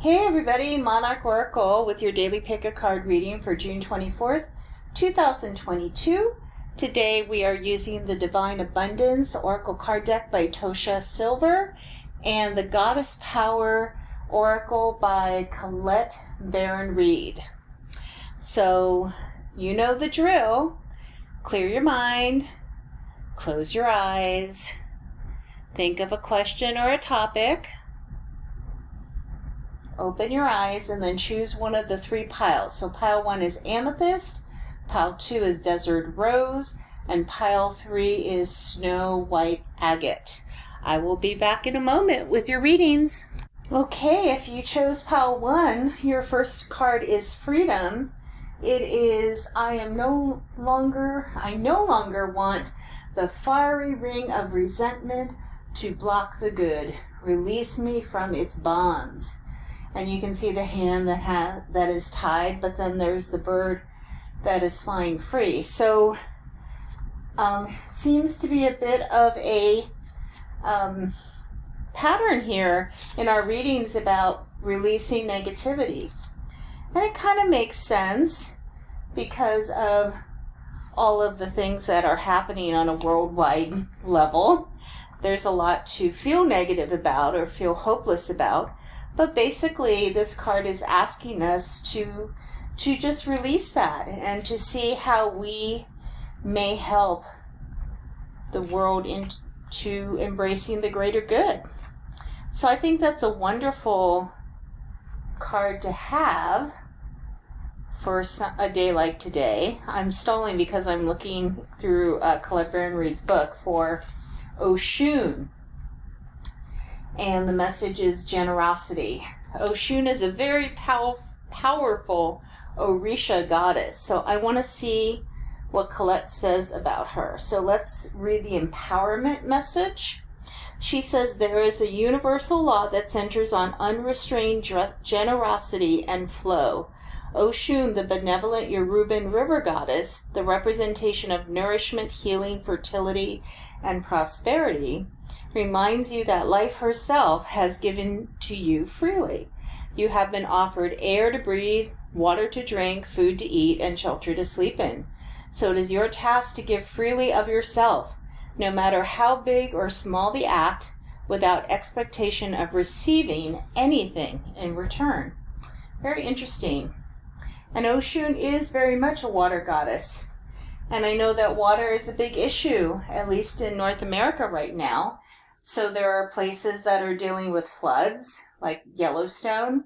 Hey everybody, Monarch Oracle with your daily pick a card reading for June 24th, 2022. Today we are using the Divine Abundance Oracle card deck by Tosha Silver and the Goddess Power Oracle by Colette Baron Reed. So, you know the drill. Clear your mind, close your eyes, think of a question or a topic. Open your eyes and then choose one of the three piles. So pile 1 is Amethyst, pile 2 is Desert Rose, and pile 3 is Snow White Agate. I will be back in a moment with your readings. Okay, if you chose pile 1, your first card is Freedom. It is, I no longer want the fiery ring of resentment to block the good. Release me from its bonds. And you can see the hand that is tied, but then there's the bird that is flying free. So seems to be a bit of a pattern here in our readings about releasing negativity. And it kind of makes sense because of all of the things that are happening on a worldwide level. There's a lot to feel negative about or feel hopeless about. But basically, this card is asking us to just release that and to see how we may help the world into embracing the greater good. So I think that's a wonderful card to have for a day like today. I'm stalling because I'm looking through Colette Baron Reed's book for Oshun. And the message is generosity. Oshun is a very powerful Orisha goddess. So I want to see what Colette says about her. So let's read the empowerment message. She says there is a universal law that centers on unrestrained generosity and flow. Oshun, the benevolent Yoruban river goddess, the representation of nourishment, healing, fertility, and prosperity, reminds you that life herself has given to you freely. You have been offered air to breathe, water to drink, food to eat, and shelter to sleep in. So it is your task to give freely of yourself, no matter how big or small the act, without expectation of receiving anything in return. Very interesting. And Oshun is very much a water goddess. And I know that water is a big issue, at least in North America right now. So there are places that are dealing with floods, like Yellowstone.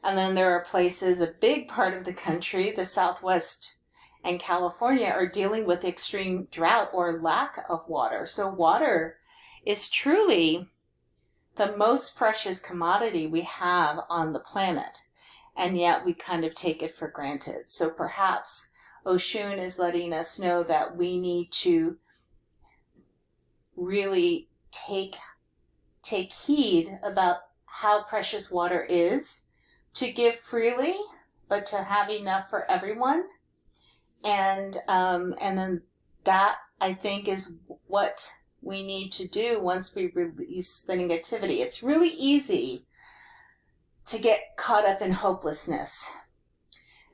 And then there are places, a big part of the country, the Southwest and California, are dealing with extreme drought or lack of water. So water is truly the most precious commodity we have on the planet. And yet we kind of take it for granted. So perhaps Oshun is letting us know that we need to really take heed about how precious water is, to give freely, but to have enough for everyone. And then that, I think, is what we need to do once we release the negativity. It's really easy to get caught up in hopelessness.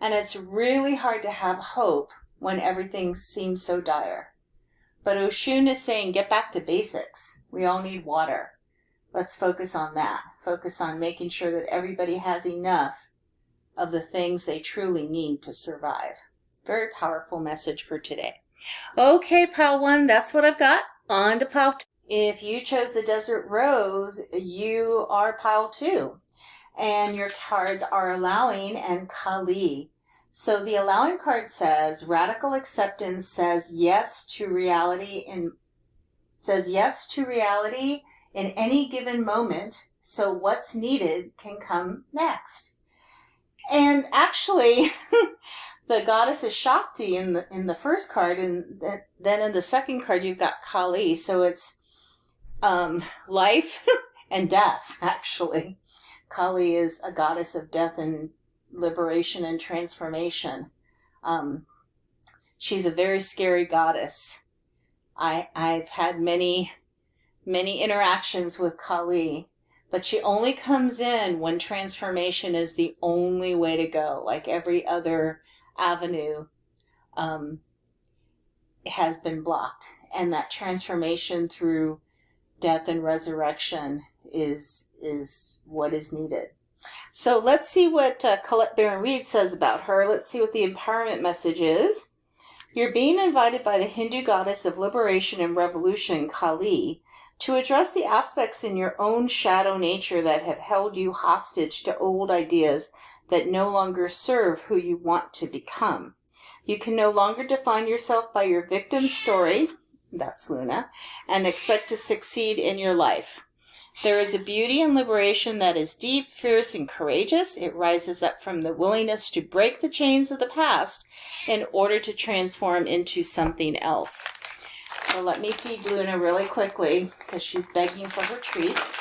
And it's really hard to have hope when everything seems so dire. But Oshun is saying, get back to basics. We all need water. Let's focus on that. Focus on making sure that everybody has enough of the things they truly need to survive. Very powerful message for today. Okay, pile 1, that's what I've got. On to pile 2. If you chose the Desert Rose, you are pile 2. And your cards are Allowing and Kali. So the Allowing card says, radical acceptance says yes to reality in any given moment, so what's needed can come next. And actually, the goddess is Shakti in the first card, and then in the second card you've got Kali. So it's life and death, actually. Kali is a goddess of death and liberation and transformation. She's a very scary goddess. I've had many interactions with Kali, But she only comes in when transformation is the only way to go. Like every other avenue has been blocked. And that transformation through death and resurrection is what is needed. So let's see what Colette Baron Reed says about her. Let's see what the empowerment message is. You're being invited by the Hindu goddess of liberation and revolution, Kali, to address the aspects in your own shadow nature that have held you hostage to old ideas that no longer serve who you want to become. You can no longer define yourself by your victim story, that's Luna, and expect to succeed in your life. There is a beauty and liberation that is deep, fierce, and courageous. It rises up from the willingness to break the chains of the past in order to transform into something else. So let me feed Luna really quickly because she's begging for her treats.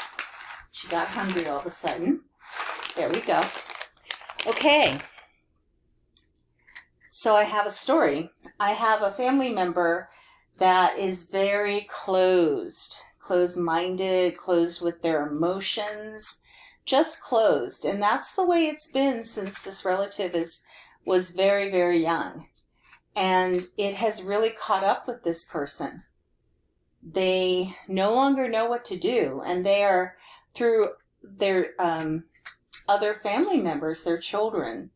She got hungry all of a sudden. There we go. Okay. So I have a story. I have a family member that is very closed-minded, closed with their emotions, just closed. And that's the way it's been since this relative was very, very young. And it has really caught up with this person. They no longer know what to do. And they are, through their other family members, their children,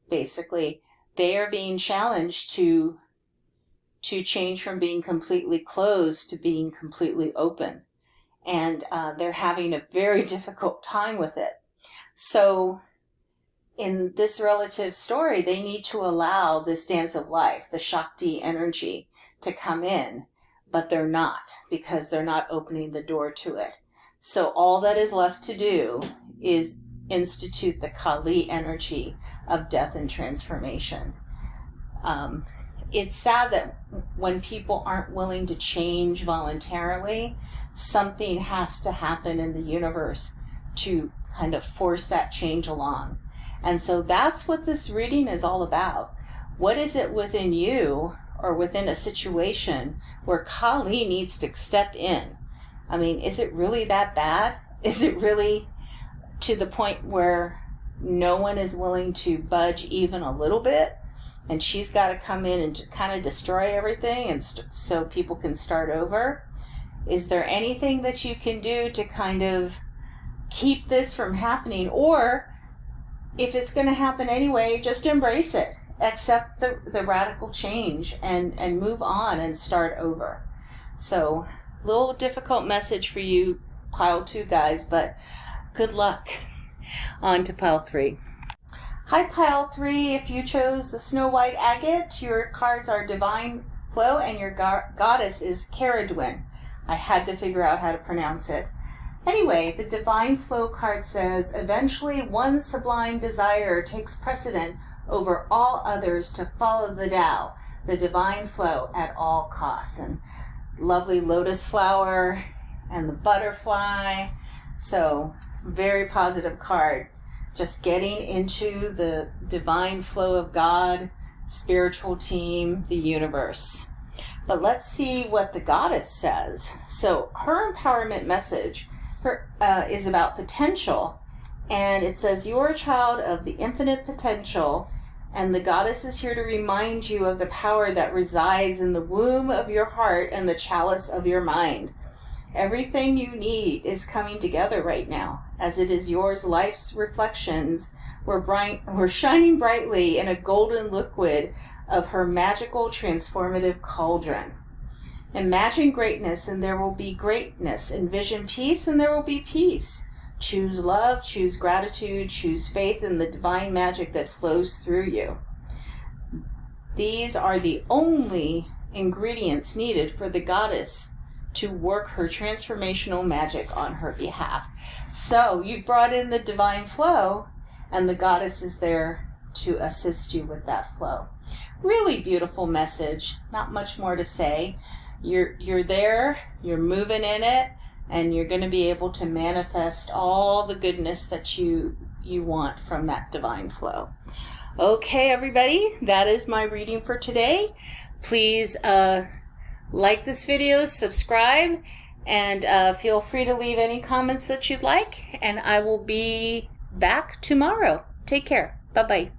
basically, they are being challenged to change from being completely closed to being completely open. And they're having a very difficult time with it. So in this relative story, they need to allow this dance of life, the Shakti energy, to come in, but they're not, because they're not opening the door to it. So all that is left to do is institute the Kali energy of death and transformation. It's sad that when people aren't willing to change voluntarily, something has to happen in the universe to kind of force that change along. And so that's what this reading is all about. What is it within you or within a situation where Kali needs to step in? I mean, is it really that bad? Is it really to the point where no one is willing to budge even a little bit? And she's got to come in and kind of destroy everything and so people can start over? Is there anything that you can do to kind of keep this from happening? Or if it's going to happen anyway, just embrace it. Accept the radical change and move on and start over. So, little difficult message for you, pile 2 guys, but good luck. On to pile 3. Hi, pile 3. If you chose the Snow White Agate, your cards are Divine Flow and your goddess is Caradwin. I had to figure out how to pronounce it. Anyway, the Divine Flow card says, eventually one sublime desire takes precedent over all others to follow the Tao, the divine flow at all costs. And lovely lotus flower and the butterfly. So, very positive card. Just getting into the divine flow of God, spiritual team, the universe. But let's see what the goddess says. So her empowerment message is about potential. And it says, you're a child of the infinite potential. And the goddess is here to remind you of the power that resides in the womb of your heart and the chalice of your mind. Everything you need is coming together right now, as it is yours. Life's reflections were shining brightly in a golden liquid of her magical transformative cauldron. Imagine greatness and there will be greatness. Envision peace and there will be peace. Choose love, choose gratitude, choose faith in the divine magic that flows through you. These are the only ingredients needed for the goddess to work her transformational magic on her behalf. So you brought in the divine flow, and the goddess is there to assist you with that flow. Really beautiful message. Not much more to say. You're there, you're moving in it, and you're going to be able to manifest all the goodness that you want from that divine flow. Okay, everybody, that is my reading for today. Please like this video, subscribe, And feel free to leave any comments that you'd like, and I will be back tomorrow. Take care. Bye-bye.